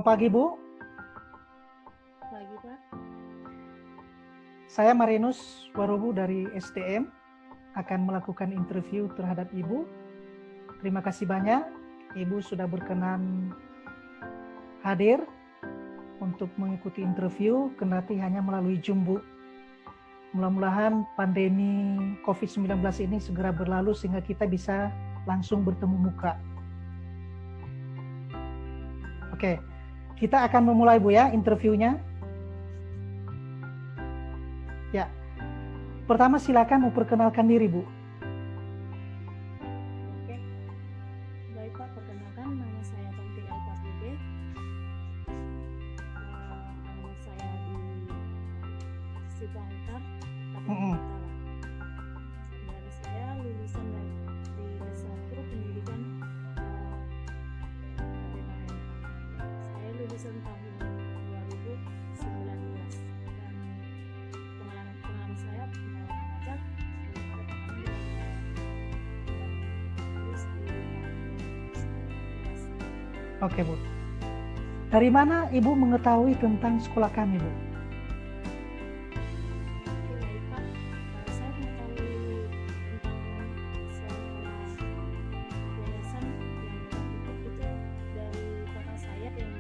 Pagi Bu, Pagi Pak. saya Marinus Warubu dari STM akan melakukan interview terhadap Ibu. Terima kasih banyak Ibu sudah berkenan hadir untuk mengikuti interview, kendati hanya melalui Zoom Bu. Mudah-mudahan pandemi COVID-19 ini segera berlalu sehingga kita bisa langsung bertemu muka. Oke, kita akan memulai Bu ya interviewnya. Ya, pertama silakan memperkenalkan diri Bu. Oke. Baik Pak, perkenalkan nama saya Tanti Alpasbebe. Alamat saya di Sibangkar, Kalimantan Utara. Dari saya lulusan di S1 Pendidikan KPKN. Saya lulusan tahun 2019 dan pengalaman saya mengajar pada tahun 2019. Oke Bu. Dari mana Ibu mengetahui tentang sekolah kami Bu? Oke, baik Pak. Saya mengetahui tentang sekolah yayasan yang ikut itu dari kakak saya yang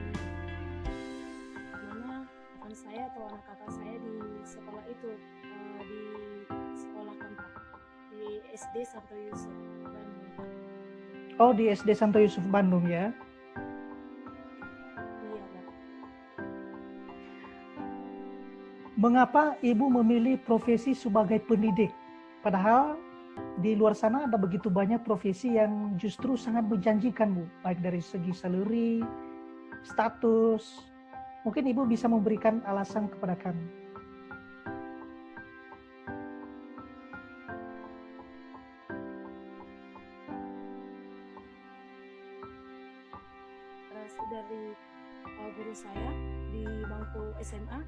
mana teman saya atau anak kakak saya di sekolah itu di sekolah Pak, di SD Santo Yusuf Bandung Pak. Oh, di SD Santo Yusuf Bandung ya. Iya Pak. Mengapa Ibu memilih profesi sebagai pendidik? Padahal di luar sana ada begitu banyak profesi yang justru sangat menjanjikan Bu, baik dari segi salary, status. Mungkin Ibu bisa memberikan alasan kepada kami. Dari guru saya di bangku SMA,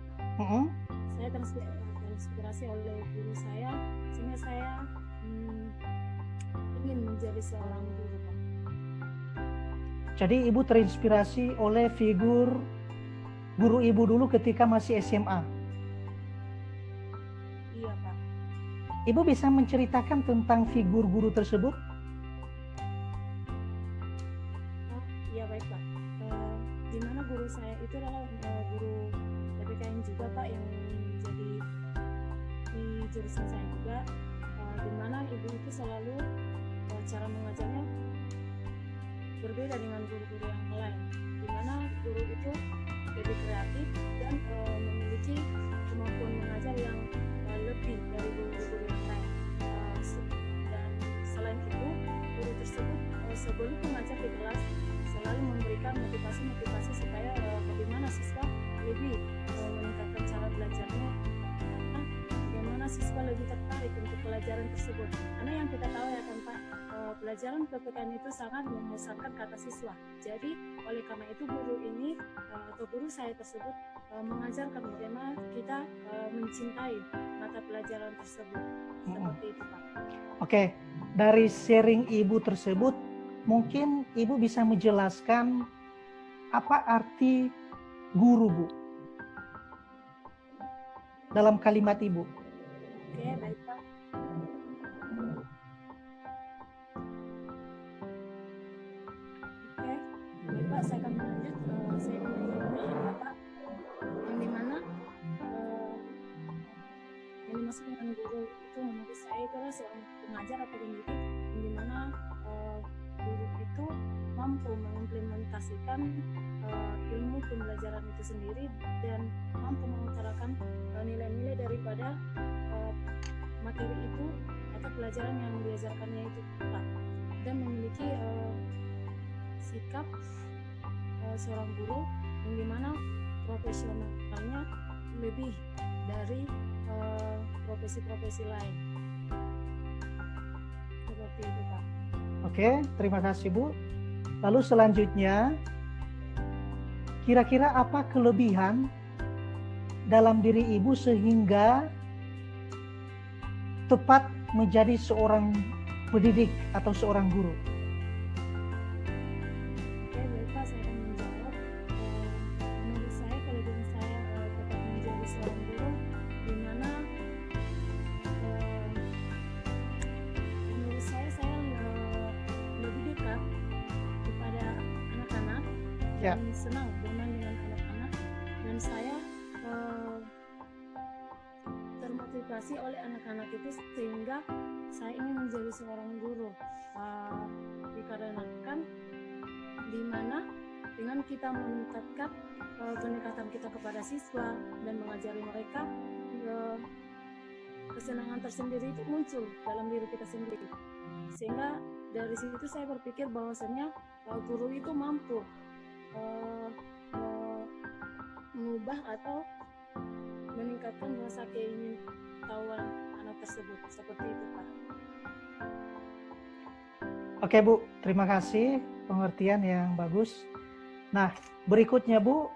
saya terinspirasi oleh guru saya sehingga saya ingin menjadi seorang guru Pak. Jadi Ibu terinspirasi oleh figur guru Ibu dulu ketika masih SMA. Iya Pak. Ibu bisa menceritakan tentang figur guru tersebut? Iya baik Pak. Di mana guru saya itu adalah guru PPKN juga Pak, yang jadi di jurusan saya juga, di mana ibu itu selalu cara mengajarnya berbeda dengan guru-guru yang lain, di mana guru itu lebih kreatif dan memiliki kemampuan mengajar yang lebih dari guru-guru yang lain. Dan selain itu, guru tersebut sebelum mengajar di kelas selalu memberikan motivasi supaya bagaimana siswa lebih meningkatkan cara belajarnya, bagaimana siswa lebih tertarik untuk pelajaran tersebut. Karena yang kita tahu ya kan Pak, pelajaran PPKN itu sangat memusatkan kata siswa. Jadi oleh karena itu guru ini atau guru saya tersebut mengajarkan bagaimana kita mencintai mata pelajaran tersebut. Seperti itu Pak. Oke, dari sharing Ibu tersebut, mungkin Ibu bisa menjelaskan apa arti guru Bu dalam kalimat Ibu. Oke, baik Pak. Oke, baik Pak, saya akan lanjut. Saya ingin menyampaikan Bapak yang dimana yang dimaksud dengan guru itu menurut saya itu adalah seorang pengajar atau pendidik yang dimana guru itu mampu mengimplementasikan ilmu pembelajaran itu sendiri dan mampu mengutarakan nilai-nilai daripada materi itu atau pelajaran yang diajarkannya itu Pak, dan memiliki sikap seorang guru yang dimana profesionalnya lebih dari profesi-profesi lain. Seperti itu Pak. Oke, terima kasih Bu. Lalu selanjutnya, kira-kira apa kelebihan dalam diri Ibu sehingga tepat menjadi seorang pendidik atau seorang guru? Oke, baik Pak, saya akan menjawab. Ya. dan senang bermain dengan anak-anak, dan saya termotivasi oleh anak-anak itu sehingga saya ingin menjadi seorang guru, dikarenakan di mana dengan kita meningkatkan pendekatan kita kepada siswa dan mengajari mereka, kesenangan tersendiri itu muncul dalam diri kita sendiri, sehingga dari situ saya berpikir bahwasanya guru itu mampu mengubah atau meningkatkan rasa keingintahuan anak tersebut, seperti itu Pak. Oke Bu, terima kasih pengertian yang bagus. Nah, berikutnya Bu,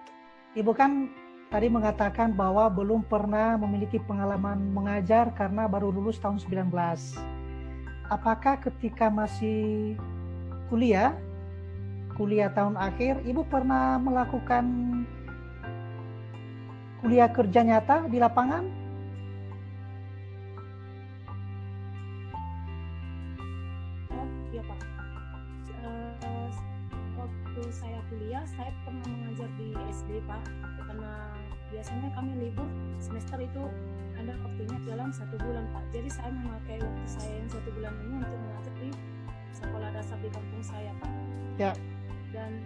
Ibu kan tadi mengatakan bahwa belum pernah memiliki pengalaman mengajar karena baru lulus tahun 19. Apakah ketika masih kuliah tahun akhir, Ibu pernah melakukan kuliah kerja nyata di lapangan? Oh iya Pak, waktu saya kuliah saya pernah mengajar di SD Pak, karena biasanya kami libur semester itu ada waktunya dalam 1 bulan Pak, jadi saya memakai waktu saya yang 1 bulan ini untuk mengajar di sekolah dasar di kampung saya Pak. Ya. Dan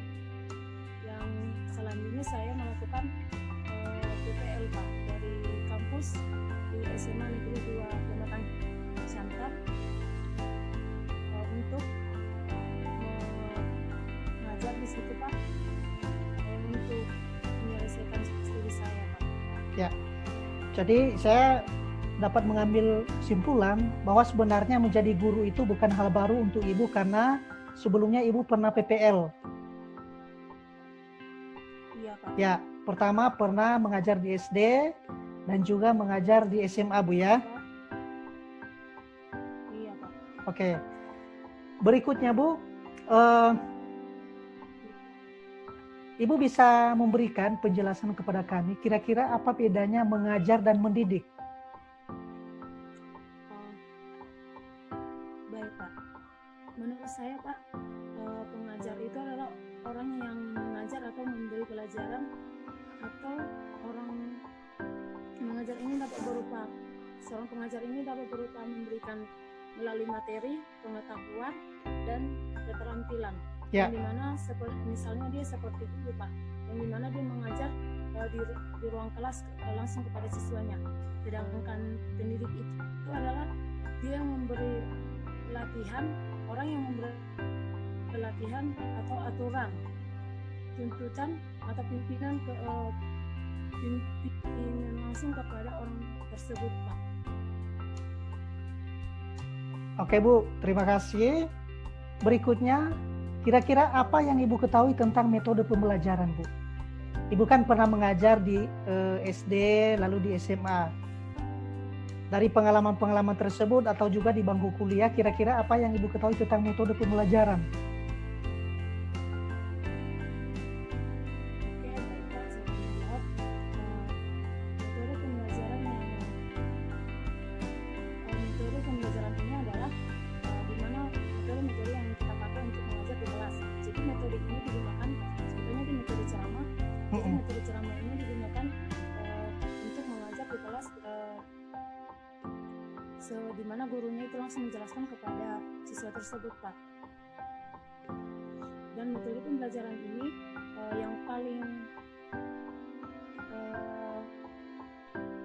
yang selanjutnya saya melakukan PPL Pak dari kampus di SMA Negeri 2 Pematang Siantar untuk mengajar di situ Pak, untuk menyelesaikan studi saya Pak. Ya. Jadi saya dapat mengambil kesimpulan bahwa sebenarnya menjadi guru itu bukan hal baru untuk Ibu karena sebelumnya Ibu pernah PPL. Iya Pak. Ya, pertama pernah mengajar di SD dan juga mengajar di SMA Bu ya. Iya Pak. Oke. Berikutnya Bu, Ibu bisa memberikan penjelasan kepada kami kira-kira apa bedanya mengajar dan mendidik? Baik Pak, menurut saya Pak, pengajar itu adalah orang yang mengajar atau memberi pelajaran, atau orang mengajar ini dapat berupa, seorang pengajar ini dapat berupa memberikan melalui materi, pengetahuan, dan keterampilan. Ya. Yang dimana misalnya dia seperti itu Pak, yang dimana dia mengajar di ruang kelas langsung kepada siswanya, sedangkan pendidik itu adalah dia yang memberi pelatihan, orang yang memberi pelatihan atau aturan, tuntutan atau pimpinan pimpinan langsung kepada orang tersebut Pak. Oke Bu, terima kasih. Berikutnya, kira-kira apa yang Ibu ketahui tentang metode pembelajaran Bu? Ibu kan pernah mengajar di SD lalu di SMA. Dari pengalaman-pengalaman tersebut atau juga di bangku kuliah, kira-kira apa yang Ibu ketahui tentang metode pembelajaran? Oke, baik Pak, saya akan menjawab. Metode pembelajaran ini adalah di mana metode yang kita pakai untuk mengajar di kelas. Jadi metode ini digunakan, contohnya di metode ceramah. Jadi metode ceramah ini digunakan untuk mengajar di kelas, di mana gurunya itu langsung menjelaskan kepada siswa tersebut Pak. Dan metode pembelajaran ini yang paling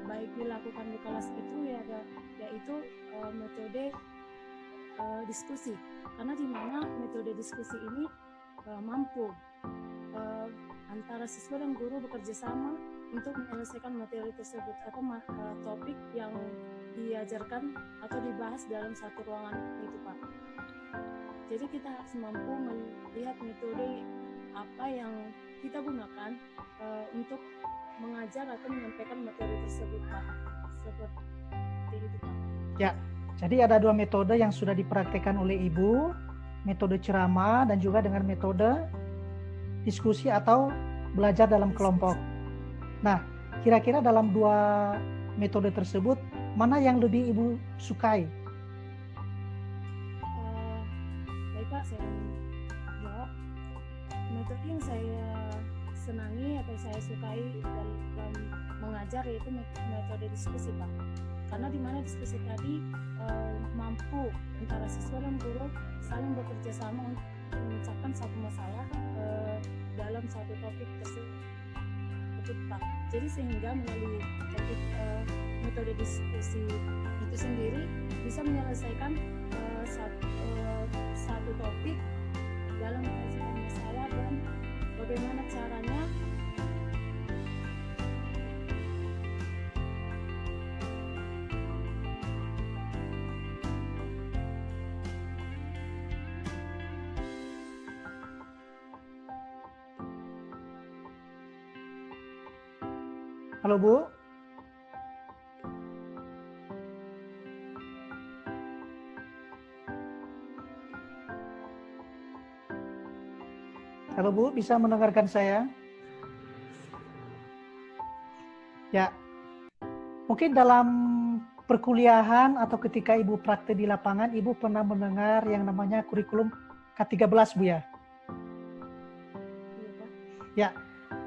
baik dilakukan di kelas itu yaitu metode diskusi, karena di mana metode diskusi ini mampu antara siswa dan guru bekerja sama untuk menyelesaikan materi tersebut atau topik yang diajarkan atau dibahas dalam satu ruangan itu Pak. Jadi kita harus mampu melihat metode apa yang kita gunakan untuk mengajar atau menyampaikan materi tersebut Pak. Seperti itu Pak. Ya, jadi ada 2 metode yang sudah dipraktekkan oleh Ibu, metode ceramah dan juga dengan metode diskusi atau belajar dalam kelompok. Nah, kira-kira dalam 2 metode tersebut, mana yang lebih Ibu sukai? Baik Pak, saya jawab. Metode yang saya senangi atau saya sukai dalam mengajar yaitu metode diskusi Pak. Karena di mana diskusi tadi mampu antara siswa dan guru saling bekerja sama untuk memecahkan satu masalah dalam satu topik tersebut Pak. Jadi sehingga melalui topik metode diskusi itu sendiri bisa menyelesaikan satu topik dalam menyelesaikan masalah dan bagaimana caranya Halo Bu. Halo Bu, bisa mendengarkan saya? Ya, mungkin dalam perkuliahan atau ketika Ibu praktek di lapangan, Ibu pernah mendengar yang namanya kurikulum K13 Bu ya? Ya,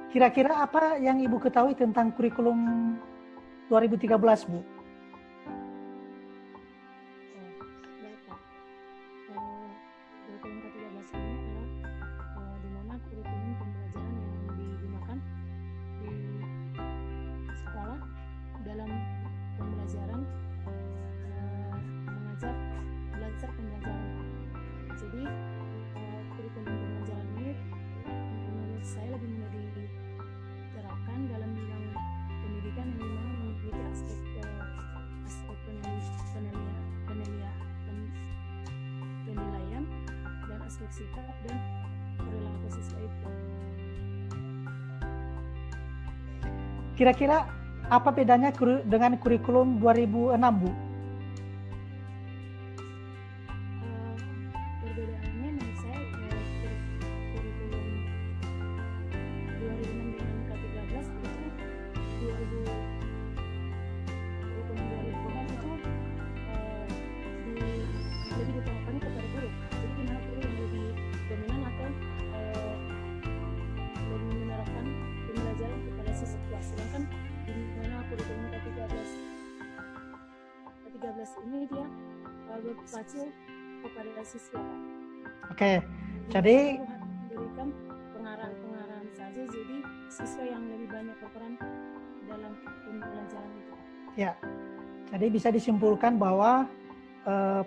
kira-kira apa yang Ibu ketahui tentang kurikulum 2013 Bu? Kurikulum K13 ini adalah di mana kurikulum pembelajaran yang digunakan di sekolah dalam pembelajaran belajar pembelajaran. Jadi kurikulum pembelajaran ini menurut saya lebih mudah diterapkan dalam bidang pendidikan yang dimana memiliki aspek penilaian dan aspek sikap dan perilaku siswa itu. Kira-kira apa bedanya dengan kurikulum 2006 Bu? Perbedaannya menurut saya kurikulum 2006 dengan K13 itu kurikulum 2006 itu lebih diterapkannya kepada guru. Jadi di mana guru yang lebih dominan atau lebih menerapkan pembelajaran kepada siswa. Sedangkan di mana kurikulum K13 ini dia berpacu kepada siswa. Oke, jadi berikan pengarahan saja, jadi siswa yang lebih banyak berperan dalam pembelajaran itu. ya, jadi bisa disimpulkan bahwa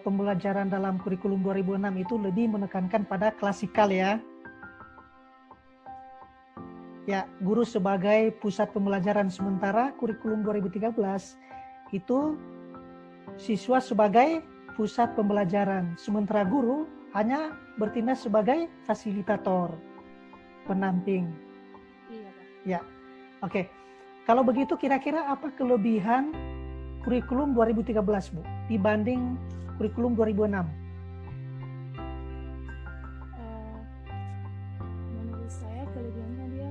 pembelajaran dalam kurikulum 2006 itu lebih menekankan pada klasikal ya. Ya, guru sebagai pusat pembelajaran, sementara kurikulum 2013 itu siswa sebagai pusat pembelajaran, sementara guru hanya bertindak sebagai fasilitator, pendamping. Iya, Pak. Ya, oke. Kalau begitu kira-kira apa kelebihan kurikulum 2013 Bu dibanding kurikulum 2006? Menurut saya kelebihannya dia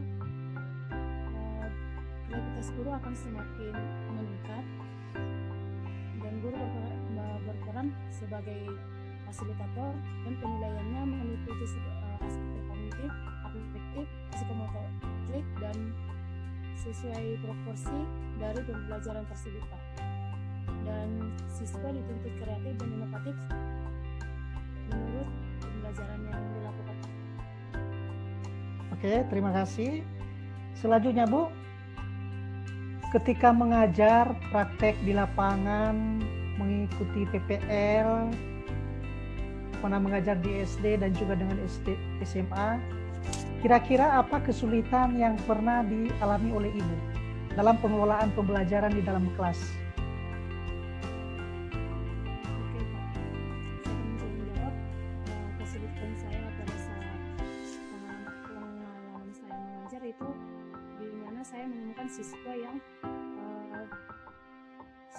kreativitas guru akan semakin meningkat dan guru berperan sebagai fasilitator dan penilaiannya meliputi aspek kognitif, afektif, psikomotorik dan sesuai proporsi dari pembelajaran tersebut Pak. Dan siswa dituntut kreatif dan inovatif menurut pembelajaran yang dilakukan. Oke, terima kasih. Selanjutnya Bu, ketika mengajar praktek di lapangan, mengikuti PPL, pernah mengajar di SD dan juga dengan SMA, kira-kira apa kesulitan yang pernah dialami oleh Ibu dalam pengelolaan pembelajaran di dalam kelas? Oke Pak, saya akan menjawab kesulitan saya pada saat pengalaman saya mengajar itu di mana saya menemukan siswa yang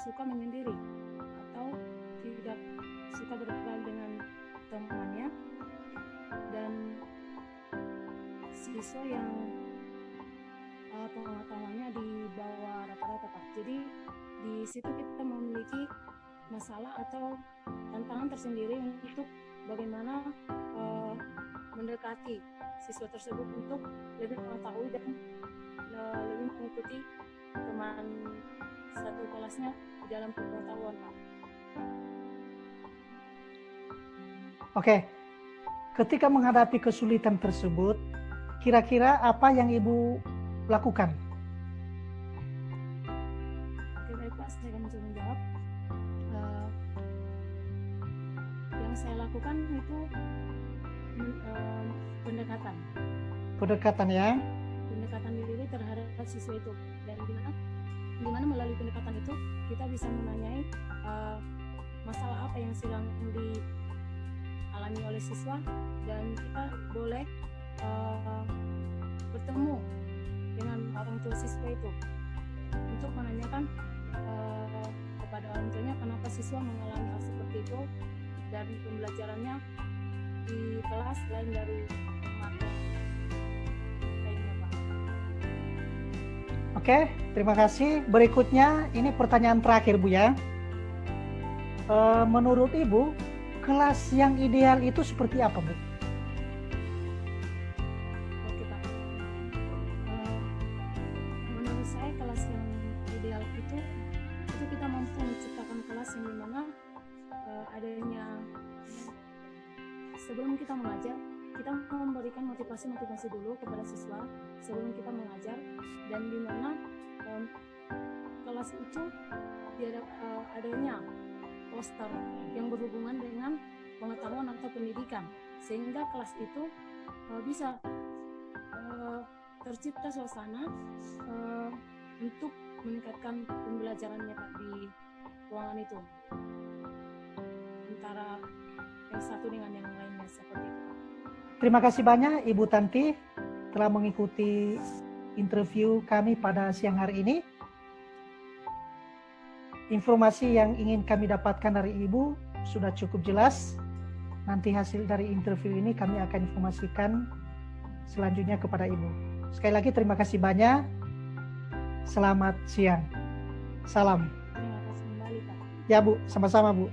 suka menyendiri atau tidak suka bergaul dengan temannya, dan siswa yang pengetahuannya di bawah rata-rata Pak. Jadi di situ kita memiliki masalah atau tantangan tersendiri untuk bagaimana mendekati siswa tersebut untuk lebih mengetahui dan lebih mengikuti teman satu kelasnya di dalam pengetahuan, Pak. Oke, ketika menghadapi kesulitan tersebut, kira-kira apa yang Ibu lakukan? Oke, baik Pak, saya akan mencoba menjawab. Yang saya lakukan itu pendekatan. Pendekatan ya. Pendekatan diri terhadap siswa itu, dan dimana melalui pendekatan itu kita bisa menanyai masalah apa yang sedang dialami oleh siswa, dan kita boleh bertemu dengan orang tua siswa itu untuk menanyakan kepada orang tuanya kenapa siswa mengalami hal seperti itu dan pembelajarannya di kelas lain dari mata lainnya, Pak. Oke, terima kasih. Berikutnya ini pertanyaan terakhir Bu ya. Menurut Ibu, kelas yang ideal itu seperti apa Bu? Oke Pak, menurut saya kelas yang ideal itu kita mampu menciptakan kelas yang dimana adanya sebelum kita mengajar, kita memberikan motivasi dulu kepada siswa sebelum kita mengajar, dan dimana kelas itu adanya poster yang berhubungan dengan pengetahuan atau pendidikan, sehingga kelas itu bisa tercipta suasana untuk meningkatkan pembelajarannya Pak di ruangan itu antara yang satu dengan yang lainnya, seperti itu. Terima kasih banyak Ibu Tanti telah mengikuti interview kami pada siang hari ini. Informasi yang ingin kami dapatkan dari Ibu sudah cukup jelas. Nanti hasil dari interview ini kami akan informasikan selanjutnya kepada Ibu. Sekali lagi terima kasih banyak. Selamat siang. Salam. Terima kasih kembali Pak. Ya Bu, sama-sama Bu.